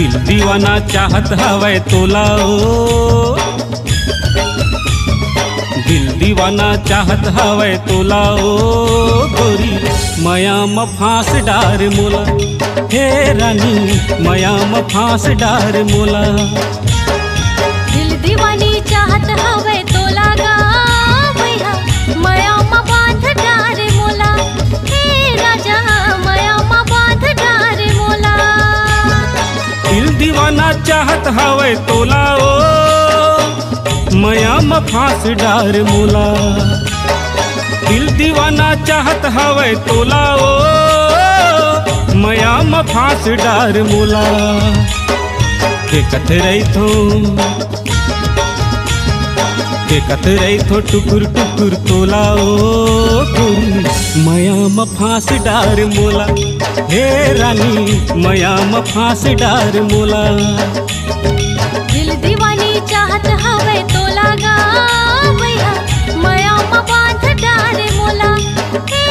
दिल दीवाना चाहत हवै तोला ओ, दिल दीवाना चाहत हवै तोला ओ गोरी माया म फांस डार मोला। हे रानी माया म फांस डार मोला। दिल दीवानी चाहत हवै तोला गा भैया माया म बांध डार मोला। हे राजा माया म बांध डार मोला। दिल दीवाना चाहत हवै तोला ओ माया म फांस डार मोला। दिल दीवाना चाहत हवै तोला ओ माया म फांस डार मोला। देखत रही थो टुकुर टुकुर तोला ओ गोरी माया म फांस डार मोला। हे रानी माया म फांस डार मोला। दिल दीवानी चाहत हवै तोला गा भैया माया म बांध डार मोला। हे